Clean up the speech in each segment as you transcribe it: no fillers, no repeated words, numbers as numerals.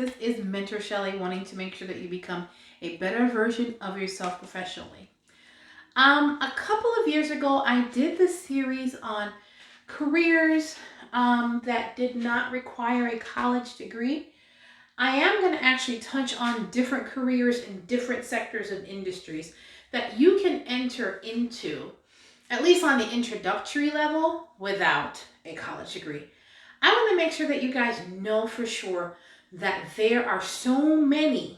This is Mentor Shelley, wanting to make sure that you become a better version of yourself professionally. A couple of years ago, I did this series on careers that did not require a college degree. I am going to actually touch on different careers in different sectors and industries that you can enter into, at least on the introductory level, without a college degree. I want to make sure that you guys know for sure that there are so many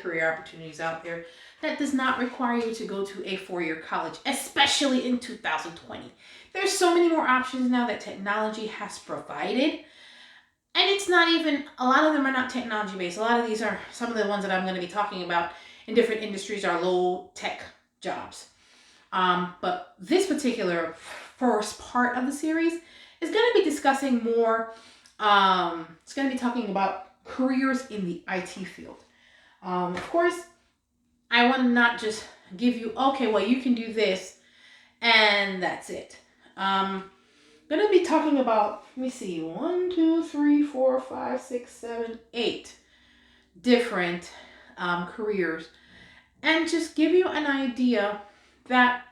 career opportunities out there that does not require you to go to a four-year college, especially in 2020. There's so many more options now that technology has provided. And it's not even, a lot of them are not technology based. A lot of these are, some of the ones that I'm going to be talking about in different industries are low tech jobs. But this particular first part of the series is going to be discussing more, it's going to be talking about careers in the IT field. Of course, I want to not just give you, okay, well, you can do this and that's it. Going to be talking about, let me see, 1, 2, 3, 4, 5, 6, 7, 8 different careers, and just give you an idea that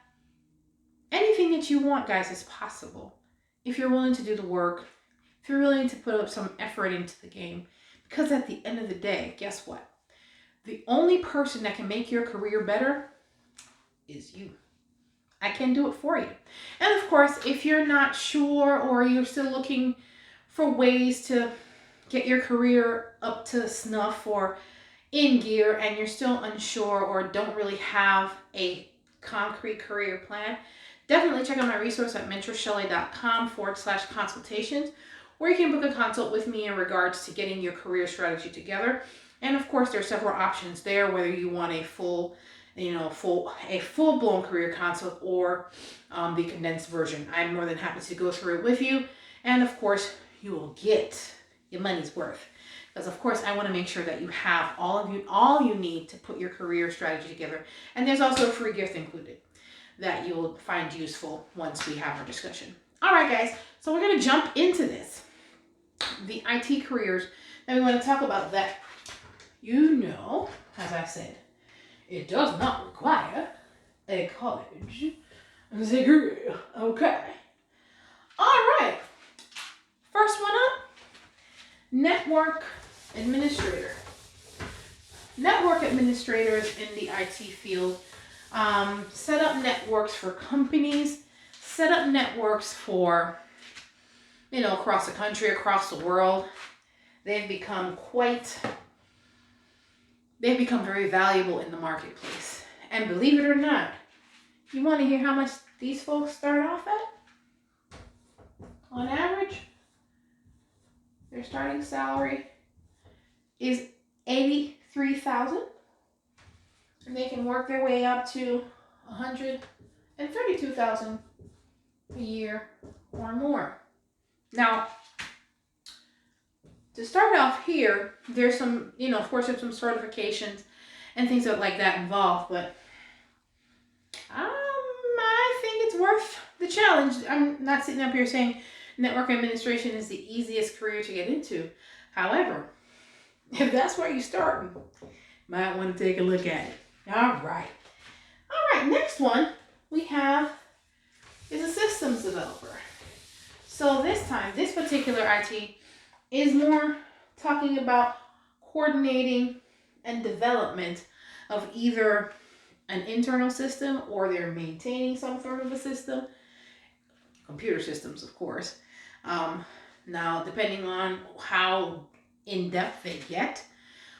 anything that you want, guys, is possible if you're willing to do the work, if you're willing to put up some effort into the game. Because at the end of the day, guess what? The only person that can make your career better is you. I can do it for you. And of course, if you're not sure or you're still looking for ways to get your career up to snuff or in gear and you're still unsure or don't really have a concrete career plan, definitely check out my resource at mentorshelley.com/consultations, where you can book a consult with me in regards to getting your career strategy together. And of course, there are several options there, whether you want a full-blown career consult or the condensed version. I'm more than happy to go through it with you. And of course, you will get your money's worth. Because of course, I want to make sure that you have all you need to put your career strategy together. And there's also a free gift included that you will find useful once we have our discussion. All right, guys. So we're going to jump into this. The IT careers that we want to talk about that, as I said, it does not require a college degree. Okay. All right. First one up, network administrator. Network administrators in the IT field set up networks for companies, set up networks for, across the country, across the world. They've become very valuable in the marketplace. And believe it or not, you want to hear how much these folks start off at? On average, their starting salary is $83,000, and they can work their way up to $132,000 a year or more. Now, to start off here, there's some, of course, there's some certifications and things like that involved, but I think it's worth the challenge. I'm not sitting up here saying network administration is the easiest career to get into. However, if that's where you start, you might want to take a look at it. All right, next one we have is a systems developer. So this particular IT is more talking about coordinating and development of either an internal system or they're maintaining some sort of a system. Computer systems, of course. Now, depending on how in-depth they get,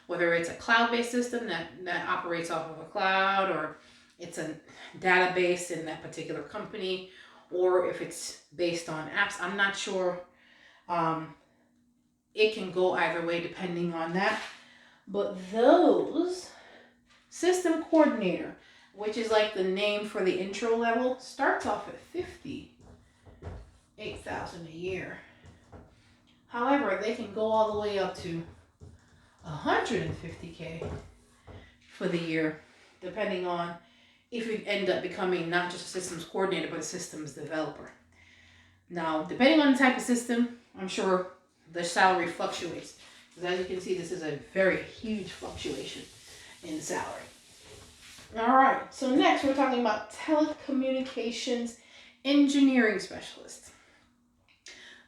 whether it's a cloud-based system that operates off of a cloud, or it's a database in that particular company, or if it's based on apps, I'm not sure. It can go either way depending on that. But those system coordinator, which is like the name for the intro level, starts off at $58,000 a year. However, they can go all the way up to $150K for the year, depending on if you end up becoming not just a systems coordinator, but a systems developer. Now, depending on the type of system, I'm sure the salary fluctuates. Because as you can see, this is a very huge fluctuation in salary. All right, so next we're talking about telecommunications engineering specialist.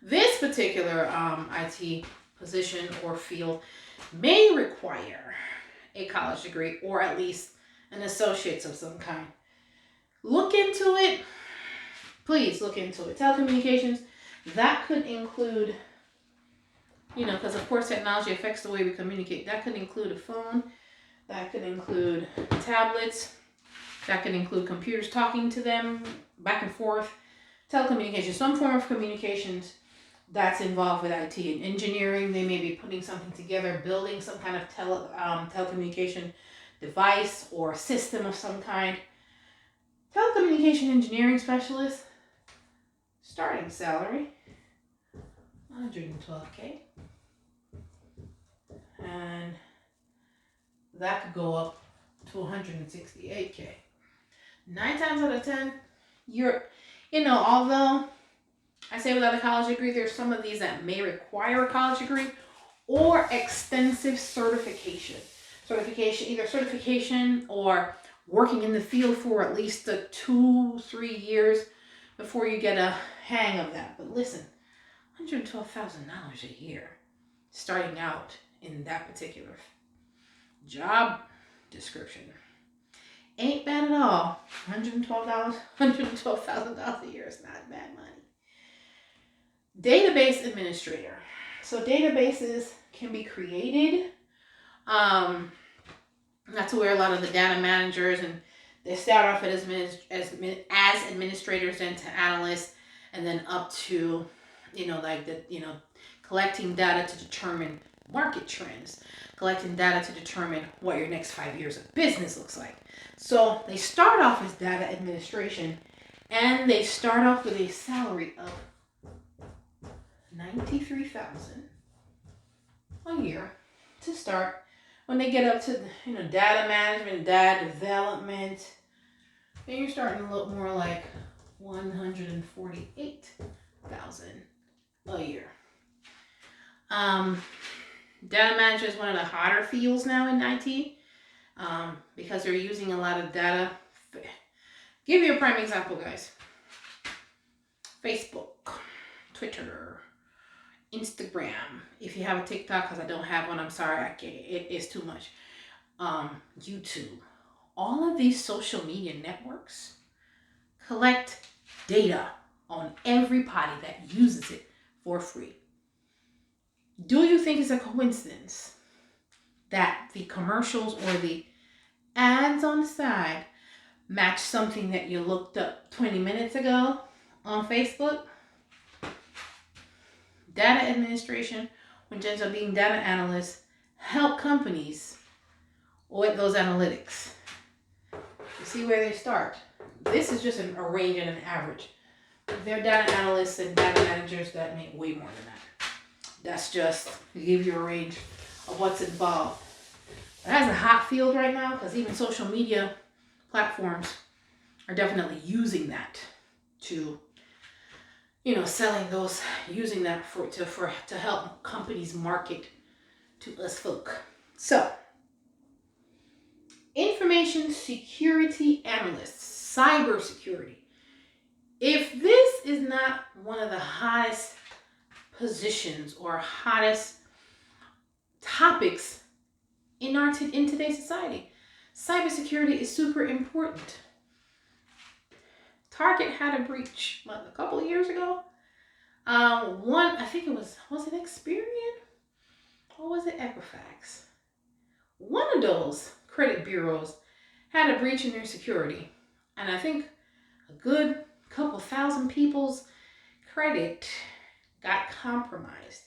This particular IT position or field may require a college degree or at least an associate's of some kind. Look into it. Please look into it. Telecommunications, that could include, because of course technology affects the way we communicate. That could include a phone. That could include tablets. That could include computers, talking to them back and forth. Telecommunications, some form of communications that's involved with IT and engineering. They may be putting something together, building some kind of telecommunication device or system of some kind. Telecommunication engineering specialist, starting salary, $112K. And that could go up to $168K. 9 times out of 10, although I say without a college degree, there's some of these that may require a college degree or extensive certification. Either certification or working in the field for at least 2-3 years before you get a hang of that. But listen, $112,000 a year starting out in that particular job description ain't bad at all. $112,000 a year is not bad money. Database administrator. So databases can be created. That's where a lot of the data managers, and they start off as administrators, then to analysts, and then up to, collecting data to determine market trends, collecting data to determine what your next 5 years of business looks like. So they start off as data administration, and they start off with a salary of $93,000 a year to start. When they get up to data management, data development, then you're starting to look more like $148,000 a year. Data management is one of the hotter fields now in IT because they're using a lot of data. Give you a prime example, guys. Facebook, Twitter, Instagram. If you have a TikTok, because I don't have one, I'm sorry, I can't. It is too much. YouTube. All of these social media networks collect data on everybody that uses it for free. Do you think it's a coincidence that the commercials or the ads on the side match something that you looked up 20 minutes ago on Facebook? Data administration, which ends up being data analysts, help companies with those analytics. You see where they start. This is just a range and an average. They're data analysts and data managers that make way more than that. That's just to give you a range of what's involved. That's a hot field right now because even social media platforms are definitely using that to, selling those, using that to help companies market to us folk. So, information security analysts, cybersecurity. If this is not one of the hottest positions or hottest topics in today's society, cybersecurity is super important. Target had a breach a couple of years ago. I think it was it Experian or was it Equifax? One of those credit bureaus had a breach in their security, and I think a good couple thousand people's credit got compromised.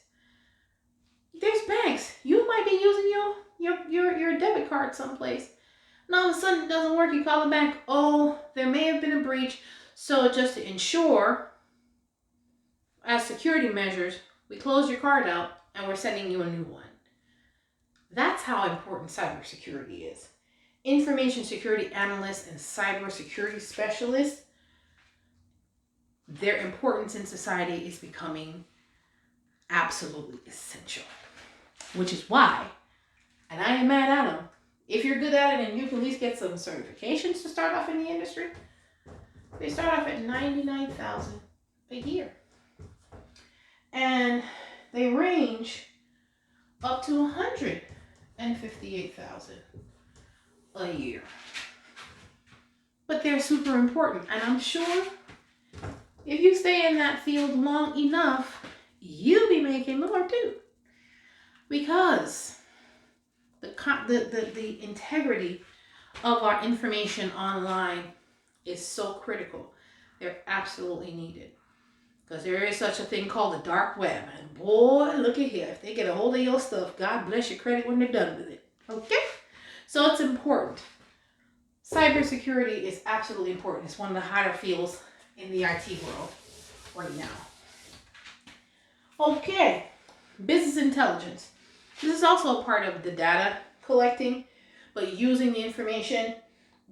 There's banks. You might be using your debit card someplace, and all of a sudden it doesn't work. You call the bank. Oh, there may have been a breach. So just to ensure, as security measures, we close your card out and we're sending you a new one. That's how important cybersecurity is. Information security analysts and cybersecurity specialists, their importance in society is becoming absolutely essential. which is why, and I ain't mad at them, if you're good at it and you can at least get some certifications to start off in the industry, they start off at $99,000 a year. And they range up to $158,000 a year. But they're super important. And I'm sure if you stay in that field long enough, you'll be making more too. Because the integrity of our information online is so critical. They're absolutely needed. Because there is such a thing called the dark web. And boy, look at here. If they get a hold of your stuff, God bless your credit when they're done with it. Okay? So it's important. Cybersecurity is absolutely important. It's one of the hotter fields in the IT world right now. Okay. Business intelligence. This is also a part of the data collecting, but using the information.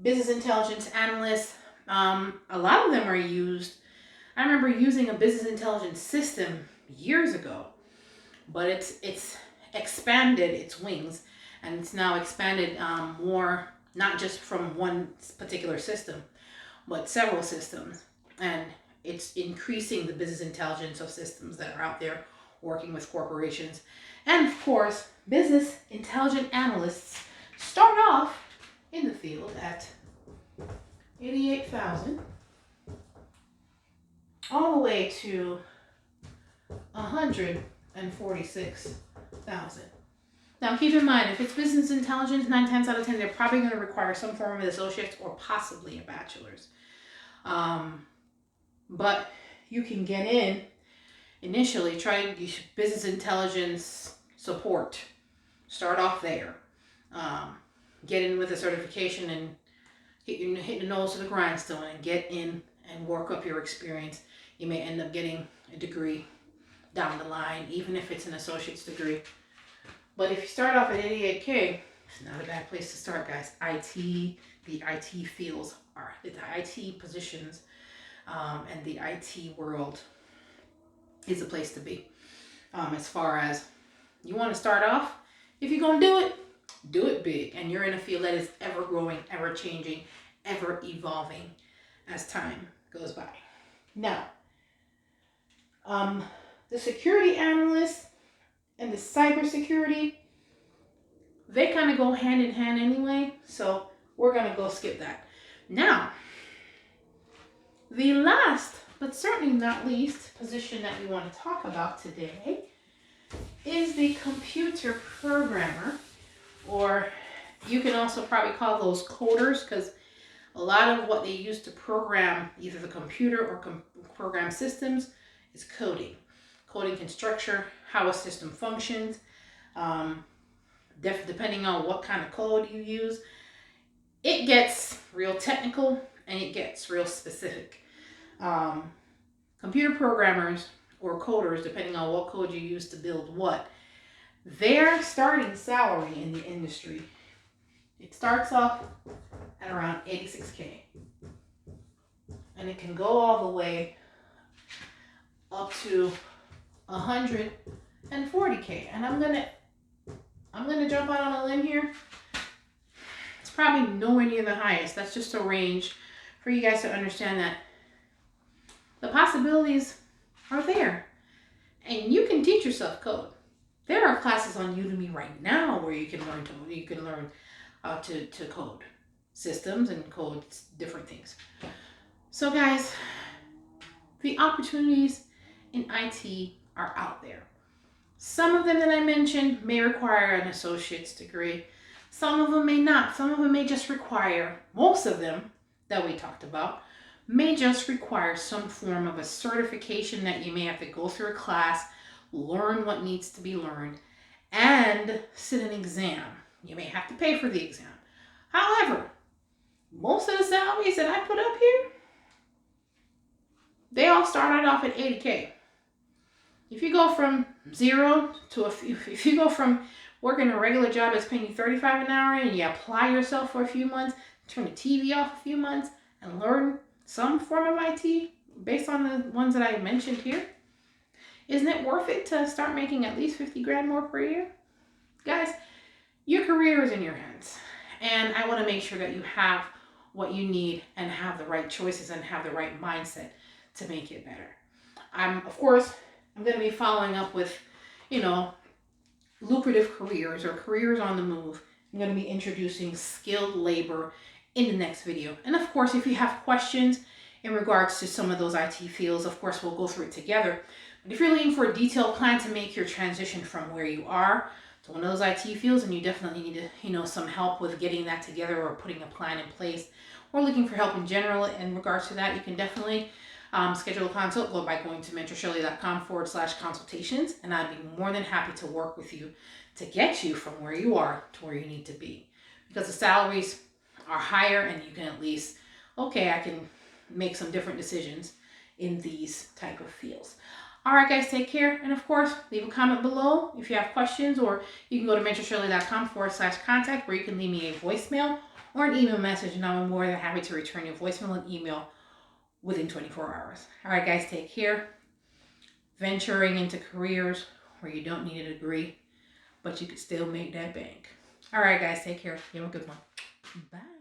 Business intelligence analysts, a lot of them are used. I remember using a business intelligence system years ago, but it's expanded its wings, and it's now expanded more, not just from one particular system, but several systems, and it's increasing the business intelligence of systems that are out there working with corporations. And of course, business intelligence analysts start off in the field at $88,000 all the way to $146,000. Now keep in mind, if it's business intelligence, 9 times out of 10, they're probably going to require some form of associates or possibly a bachelor's. But you can get in initially, try business intelligence support. Start off there. Get in with a certification and hit the nose to the grindstone and get in and work up your experience. You may end up getting a degree down the line, even if it's an associate's degree. But if you start off at $88K, it's not a bad place to start, guys. The IT fields are, the IT positions and the IT world is a place to be. As far as you want to start off, if you're going to do it big. And you're in a field that is ever growing, ever changing, ever evolving as time goes by. Now, the security analysts and the cybersecurity, they kind of go hand in hand anyway, so we're going to go skip that. Now, the last, but certainly not least, position that we want to talk about today is the computer programmer, or you can also probably call those coders, because a lot of what they use to program either the computer or program systems is coding. Coding can structure how a system functions, depending on what kind of code you use. It gets real technical and it gets real specific. Computer programmers or coders, depending on what code you use to build what, their starting salary in the industry, it starts off at around $86K. And it can go all the way up to $140K. And I'm gonna jump out on a limb here. It's probably nowhere near the highest. That's just a range for you guys to understand that the possibilities are there. And you can teach yourself code. There are classes on Udemy right now where you can learn how to code systems and code different things. So guys, the opportunities in IT are out there. Some of them that I mentioned may require an associate's degree. Some of them may not. Some of them may just require, most of them that we talked about, may just require some form of a certification that you may have to go through a class, learn what needs to be learned, and sit an exam. You may have to pay for the exam. However, most of the salaries that I put up here, they all started off at $80K. If you go from zero to if you go from working a regular job that's paying you $35 an hour and you apply yourself for a few months, turn the TV off a few months, and learn some form of IT based on the ones that I mentioned here, isn't it worth it to start making at least $50 grand more per year? Guys, your career is in your hands. And I want to make sure that you have what you need and have the right choices and have the right mindset to make it better. Of course, I'm going to be following up with, you know, lucrative careers or careers on the move. I'm going to be introducing skilled labor in the next video. And of course, if you have questions in regards to some of those IT fields, of course, we'll go through it together. But if you're looking for a detailed plan to make your transition from where you are to one of those IT fields, and you definitely need some help with getting that together or putting a plan in place, or looking for help in general in regards to that, you can definitely schedule a consult. Go by going to mentorshirley.com/consultations, and I'd be more than happy to work with you to get you from where you are to where you need to be. Because the salaries are higher, and you can at least, okay, I can make some different decisions in these type of fields. All right, guys, take care. And of course, leave a comment below if you have questions, or you can go to mentorshirley.com/contact, where you can leave me a voicemail or an email message, and I'm more than happy to return your voicemail and email within 24 hours. All right, guys, take care. Venturing into careers where you don't need a degree, but you can still make that bank. All right, guys, take care. You have a good one. Bye.